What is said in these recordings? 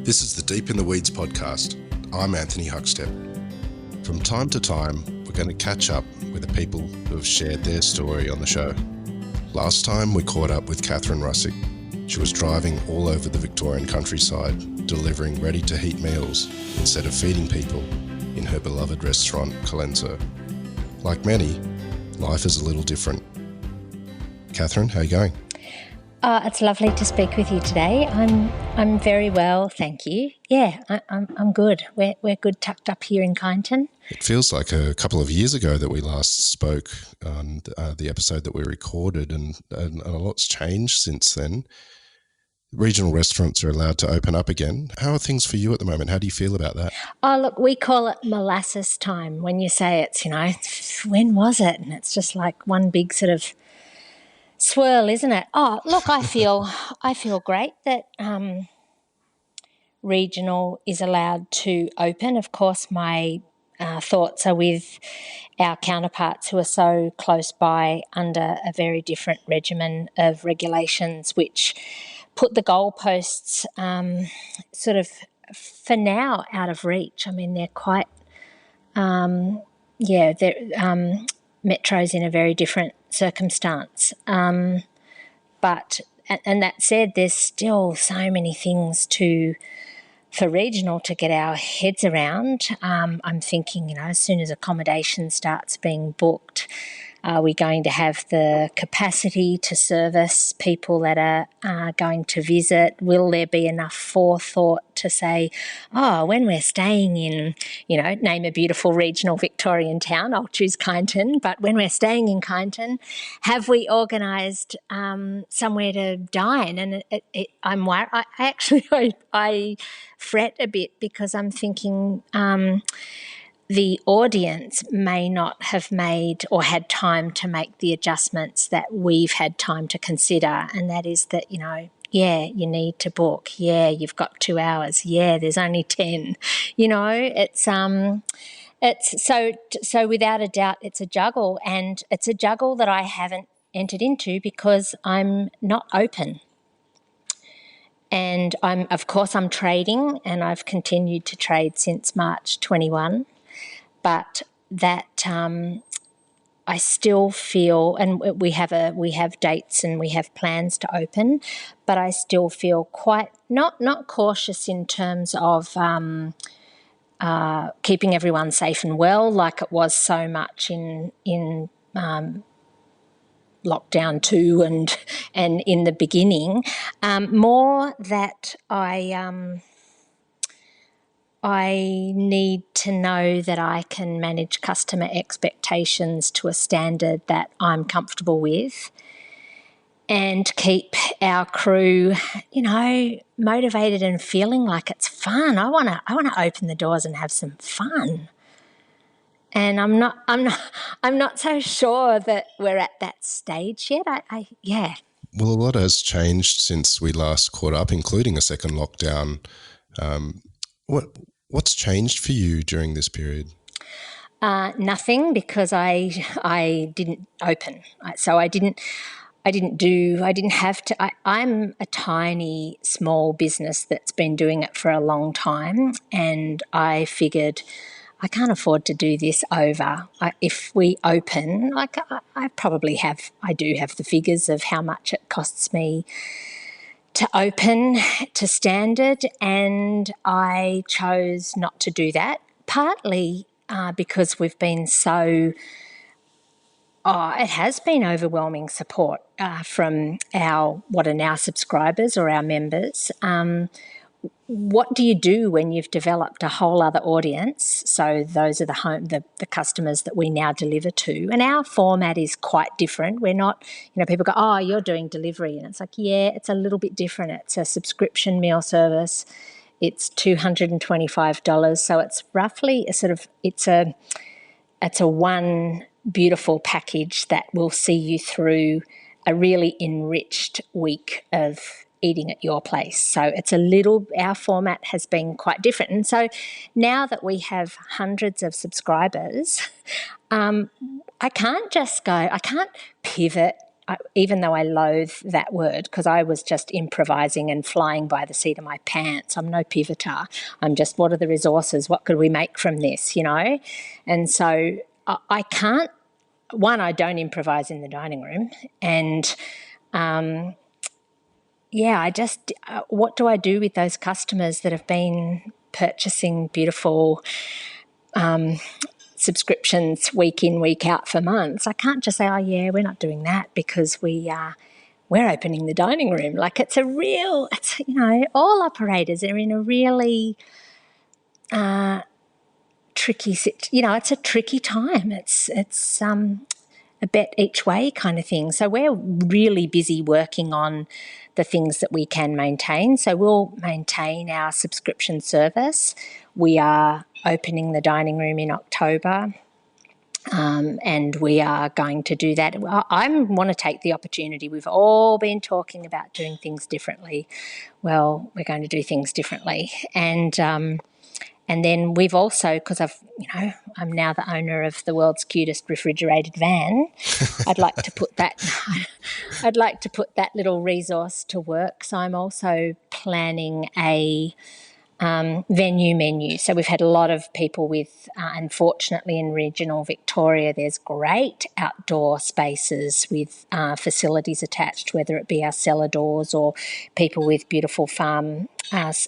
This is the Deep in the Weeds podcast. I'm Anthony Huckstep. From time to time, we're going to catch up with the people who have shared their story on the show. Last time, we caught up with Kathryn Russack. She was driving all over the Victorian countryside, delivering ready-to-heat meals instead of feeding people in her beloved restaurant, Colenso. Like many, life is a little different. Kathryn, how are you going? It's lovely to speak with you today. I'm very well, thank you. Yeah, I'm good. We're good tucked up here in Kyneton. It feels like a couple of years ago that we last spoke on the episode that we recorded, and a lot's changed since then. Regional restaurants are allowed to open up again. How are things for you at the moment? How do you feel about that? Oh, look, we call it molasses time when you say it's, when was it? And it's just like one big sort of swirl, isn't it? Oh, look, I feel great that regional is allowed to open. Of course, my thoughts are with our counterparts who are so close by under a very different regimen of regulations, which put the goalposts sort of for now out of reach. I mean, they're quite, Metro's in a very different circumstance. But that said, there's still so many things for regional to get our heads around. I'm thinking, as soon as accommodation starts being booked, are we going to have the capacity to service people that are going to visit? Will there be enough forethought to say, when we're staying in, name a beautiful regional Victorian town, I'll choose Kyneton, but when we're staying in Kyneton, have we organised somewhere to dine? And I'm worried. I fret a bit because I'm thinking the audience may not have made or had time to make the adjustments that we've had time to consider, and that is that, you need to book. Yeah, you've got 2 hours. Yeah, there's only 10. It's so without a doubt it's a juggle, and it's a juggle that I haven't entered into because I'm not open. And I'm trading, and I've continued to trade since March 21. But that I still feel, and we have dates and we have plans to open, but I still feel quite not cautious in terms of keeping everyone safe and well, like it was so much in lockdown 2 and in the beginning. More that I need to know that I can manage customer expectations to a standard that I'm comfortable with and keep our crew, motivated and feeling like it's fun. I want to open the doors and have some fun. And I'm not so sure that we're at that stage yet. Well, a lot has changed since we last caught up, including a second lockdown. What's changed for you during this period? Nothing, because I didn't open. So I didn't have to. I'm a tiny, small business that's been doing it for a long time, and I figured I can't afford to do this over. If we open, I do have the figures of how much it costs me to open to standard, and I chose not to do that, partly because we've been it has been overwhelming support from what are now subscribers or our members. What do you do when you've developed a whole other audience? So those are the customers that we now deliver to. And our format is quite different. We're not, people go, you're doing delivery. And it's like, yeah, it's a little bit different. It's a subscription meal service. It's $225. So it's roughly it's a one beautiful package that will see you through a really enriched week of eating at your place. So our format has been quite different. And so now that we have hundreds of subscribers, I can't pivot even though I loathe that word, because I was just improvising and flying by the seat of my pants. I'm no pivoter. I'm just, what are the resources? What could we make from this, And so I can't, one, I don't improvise in the dining room. And, I just, what do I do with those customers that have been purchasing beautiful subscriptions week in, week out for months? I can't just say, oh, yeah, we're not doing that because we're opening the dining room. Like it's all operators are in a really tricky, it's a tricky time. It's a bet each way kind of thing. So we're really busy working on the things that we can maintain. So we'll maintain our subscription service. We are opening the dining room in October. And we are going to do that. I want to take the opportunity. We've all been talking about doing things differently. Well, we're going to do things differently. And then we've also, because I'm now the owner of the world's cutest refrigerated van. I'd like to put that little resource to work. So I'm also planning a venue menu. So we've had a lot of people with, unfortunately in regional Victoria, there's great outdoor spaces with facilities attached, whether it be our cellar doors or people with beautiful farm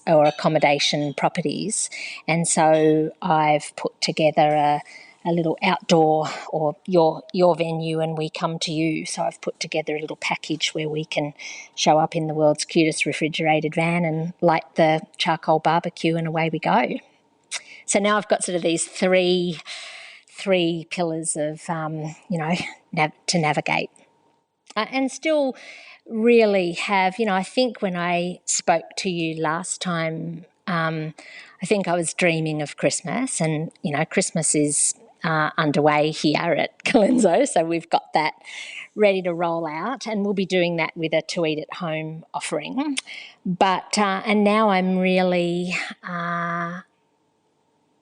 or accommodation properties. And so I've put together a little outdoor, or your venue and we come to you. So I've put together a little package where we can show up in the world's cutest refrigerated van and light the charcoal barbecue and away we go. So now I've got sort of these three pillars of, to navigate. And still really have, I think when I spoke to you last time, I think I was dreaming of Christmas, and, Christmas is underway here at Colenso, so we've got that ready to roll out, and we'll be doing that with a to eat at home offering. But and now I'm really,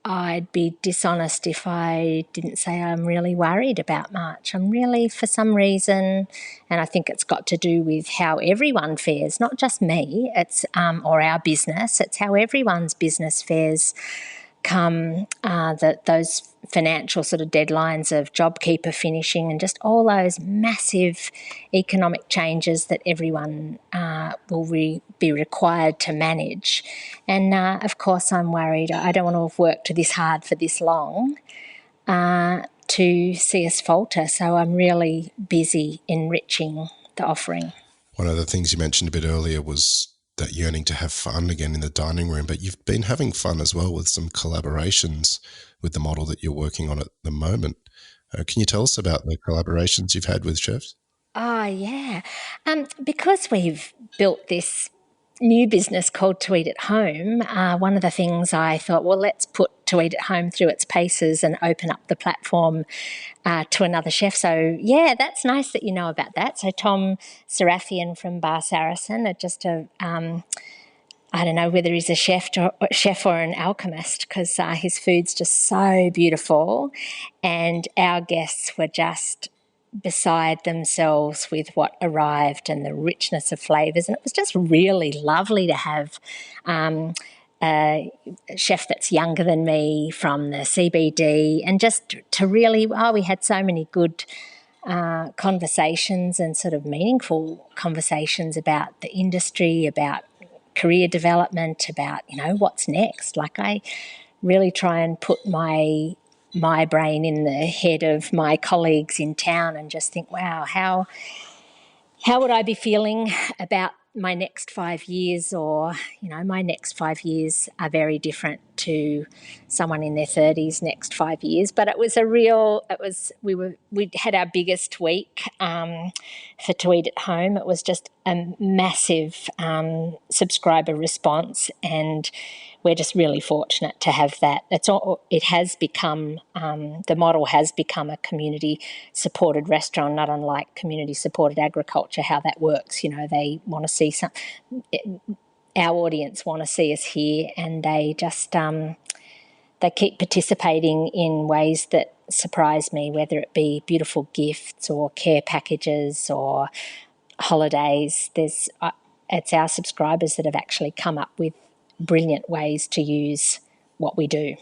I'd be dishonest if I didn't say I'm really worried about March. I'm really, for some reason, and I think it's got to do with how everyone fares, not just me, it's or our business, it's how everyone's business fares come those financial sort of deadlines of JobKeeper finishing and just all those massive economic changes that everyone will be required to manage. And, of course, I'm worried. I don't want to have worked this hard for this long to see us falter. So I'm really busy enriching the offering. One of the things you mentioned a bit earlier was that yearning to have fun again in the dining room, but you've been having fun as well with some collaborations with the model that you're working on at the moment. Can you tell us about the collaborations you've had with chefs? Oh, yeah. Because we've built this new business called To Eat at Home, one of the things I thought, well, let's put To Eat at Home through its paces and open up the platform to another chef. So, yeah, that's nice that you know about that. So Tom Seraphian from Bar Saracen, just I don't know whether he's a chef or an alchemist, because his food's just so beautiful, and our guests were just beside themselves with what arrived and the richness of flavours. And it was just really lovely to have a chef that's younger than me from the CBD, and just to really, we had so many good conversations and sort of meaningful conversations about the industry, about career development, about, what's next. Like, I really try and put my brain in the head of my colleagues in town and just think, wow, how would I be feeling about my next 5 years? Or, my next 5 years are very different to someone in their 30s next 5 years. But it was we had our biggest week for To Eat at Home. It was just a massive subscriber response, and we're just really fortunate to have that. It has become, the model has become a community-supported restaurant, not unlike community-supported agriculture, how that works. They want to see our audience want to see us here, and they just they keep participating in ways that surprise me, whether it be beautiful gifts or care packages or holidays. It's our subscribers that have actually come up with brilliant ways to use what we do.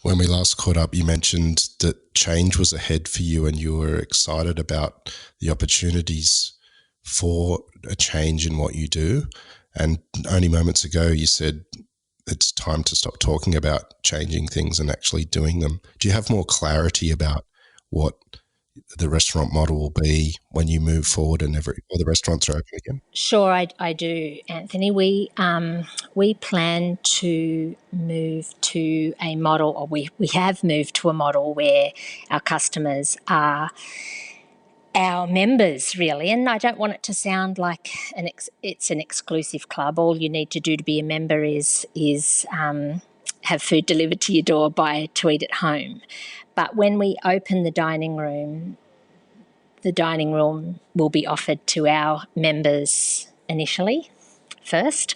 When we last caught up, you mentioned that change was ahead for you and you were excited about the opportunities for a change in what you do. And only moments ago, you said it's time to stop talking about changing things and actually doing them. Do you have more clarity about what the restaurant model will be when you move forward and all the restaurants are open again? Sure, I do, Anthony. We plan to move to a model, or we have moved to a model where our customers are our members, really. And I don't want it to sound like it's an exclusive club. All you need to do to be a member is have food delivered to your door, buy to eat at home. But when we open the dining room will be offered to our members initially, first.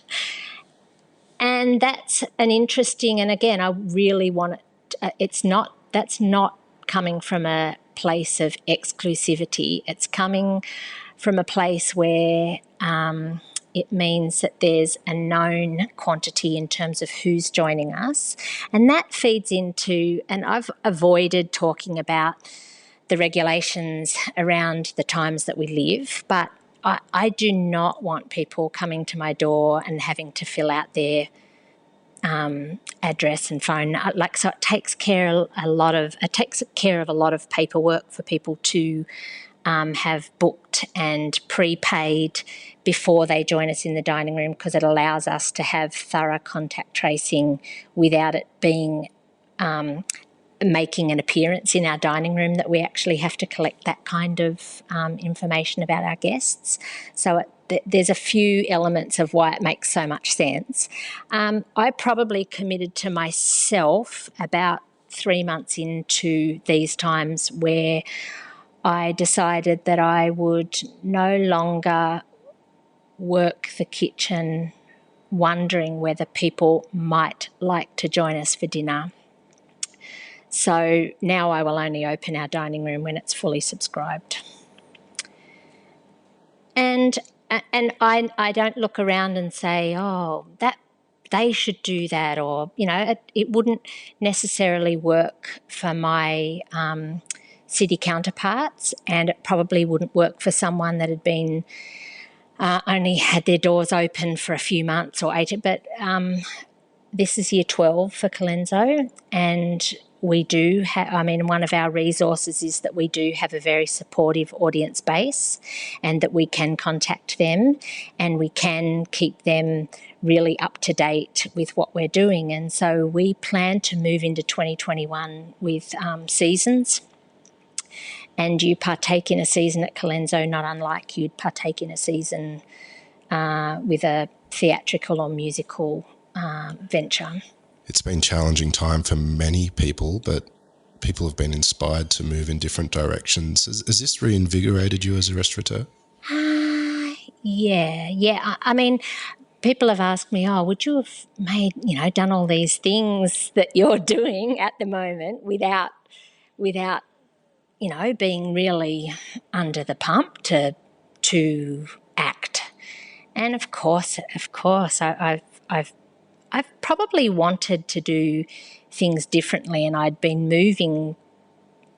And that's an interesting, and again, I really want it, that's not coming from a place of exclusivity. It's coming from a place where it means that there's a known quantity in terms of who's joining us. And that feeds into, and I've avoided talking about the regulations around the times that we live, but I do not want people coming to my door and having to fill out their address and phone. So it takes care of a lot of paperwork for people to have booked and prepaid before they join us in the dining room, because it allows us to have thorough contact tracing without it being making an appearance in our dining room, that we actually have to collect that kind of information about our guests. So there's a few elements of why it makes so much sense. I probably committed to myself about 3 months into these times, where I decided that I would no longer work the kitchen wondering whether people might like to join us for dinner. So now I will only open our dining room when it's fully subscribed. And I don't look around and say, oh, that they should do that, or, it wouldn't necessarily work for my city counterparts, and it probably wouldn't work for someone that had been only had their doors open for a few months or 18. But this is year 12 for Colenso, and we do have, one of our resources is that we do have a very supportive audience base, and that we can contact them and we can keep them really up to date with what we're doing. And so we plan to move into 2021 with seasons. And you partake in a season at Colenso not unlike you'd partake in a season with a theatrical or musical venture. It's been a challenging time for many people, but people have been inspired to move in different directions. Has this reinvigorated you as a restaurateur? Yeah. People have asked me, would you have done all these things that you're doing at the moment without being really under the pump to act? And of course, I've probably wanted to do things differently, and I'd been moving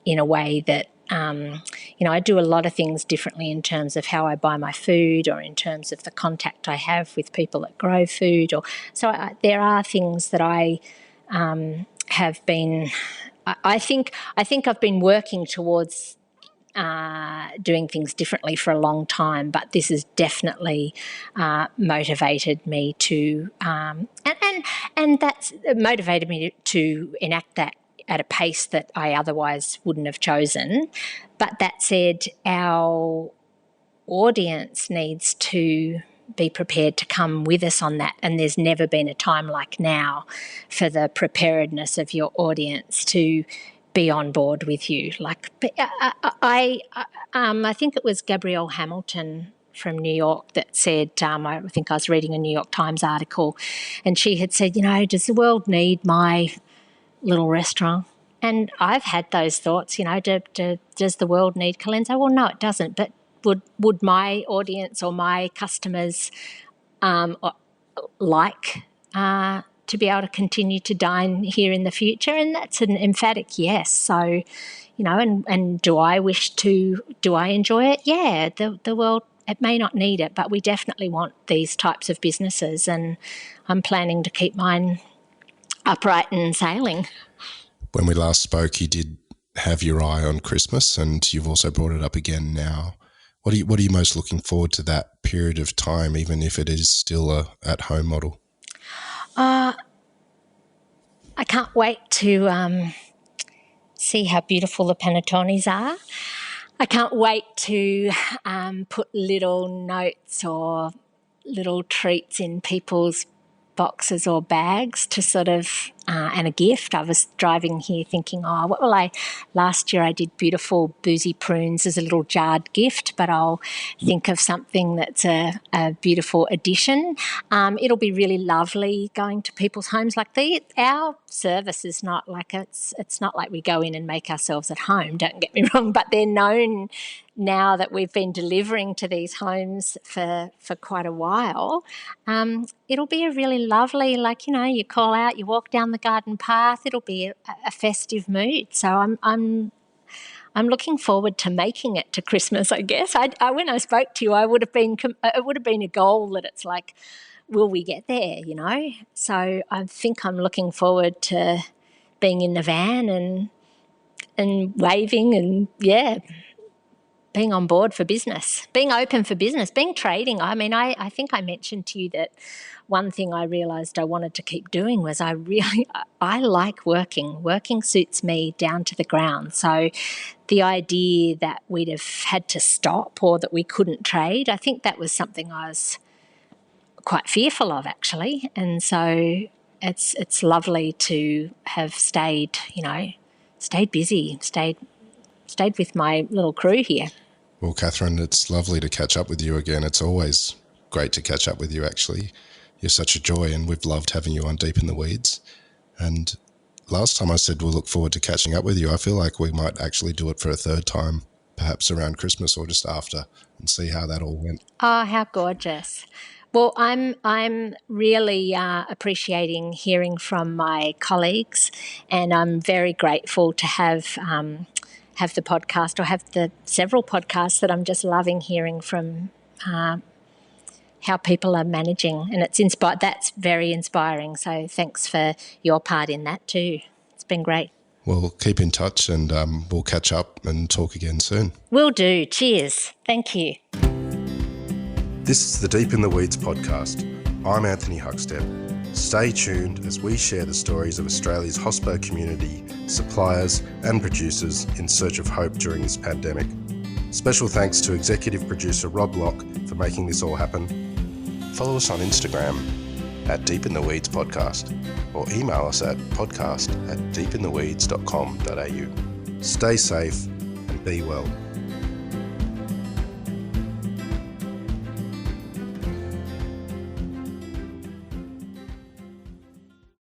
in a way that, I do a lot of things differently in terms of how I buy my food, or in terms of the contact I have with people that grow food. There are things that I have been. I think I've been working towards doing things differently for a long time, but this has definitely motivated me to, and that's motivated me to enact that at a pace that I otherwise wouldn't have chosen. But that said, our audience needs to be prepared to come with us on that, and there's never been a time like now for the preparedness of your audience to be on board with you. I think it was Gabrielle Hamilton from New York that said, I think I was reading a New York Times article, and she had said, does the world need my little restaurant? And I've had those thoughts, does the world need Colenso? Well, no, it doesn't. But would my audience or my customers like to be able to continue to dine here in the future? And that's an emphatic yes. So, and do I enjoy it? Yeah, the world, it may not need it, but we definitely want these types of businesses, and I'm planning to keep mine upright and sailing. When we last spoke, you did have your eye on Christmas, and you've also brought it up again now. What are you most looking forward to that period of time, even if it is still a at-home model? I can't wait to see how beautiful the panettones are. I can't wait to put little notes or little treats in people's boxes or bags to sort of, and a gift. I was driving here thinking, last year I did beautiful boozy prunes as a little jarred gift, but I'll think of something that's a beautiful addition. It'll be really lovely going to people's homes. Our service is not like it's not like we go in and make ourselves at home, don't get me wrong, but they're known now that we've been delivering to these homes for quite a while. It'll be a really lovely, you call out, you walk down the garden path, it'll be a festive mood. So I'm looking forward to making it to Christmas, I guess. When I spoke to you, it would have been a goal that it's like, will we get there, So I think I'm looking forward to being in the van and waving and, being on board for business, being open for business, being trading. I mean, I think I mentioned to you that one thing I realised I wanted to keep doing was I like working. Working suits me down to the ground. So the idea that we'd have had to stop or that we couldn't trade, I think that was something I was quite fearful of, actually. And so it's lovely to have stayed busy, stayed with my little crew here. Well, Kathryn, it's lovely to catch up with you again. It's always great to catch up with you, actually. You're such a joy, and we've loved having you on Deep in the Weeds. And last time I said we'll look forward to catching up with you. I feel like we might actually do it for a third time, perhaps around Christmas or just after, and see how that all went. Oh, how gorgeous. Well, I'm really appreciating hearing from my colleagues, and I'm very grateful to have the podcast, or have the several podcasts that I'm just loving hearing from how people are managing, and that's very inspiring. So thanks for your part in that too. It's been great. Well, keep in touch, and we'll catch up and talk again soon. Will do. Cheers. Thank you. This is the Deep in the Weeds podcast. I'm Anthony Huckstep. Stay tuned as we share the stories of Australia's hospo community, suppliers and producers in search of hope during this pandemic. Special thanks to executive producer Rob Locke for making this all happen. Follow us on Instagram at Deep in the Weeds Podcast, or email us at podcast@deepintheweeds.com.au. Stay safe and be well.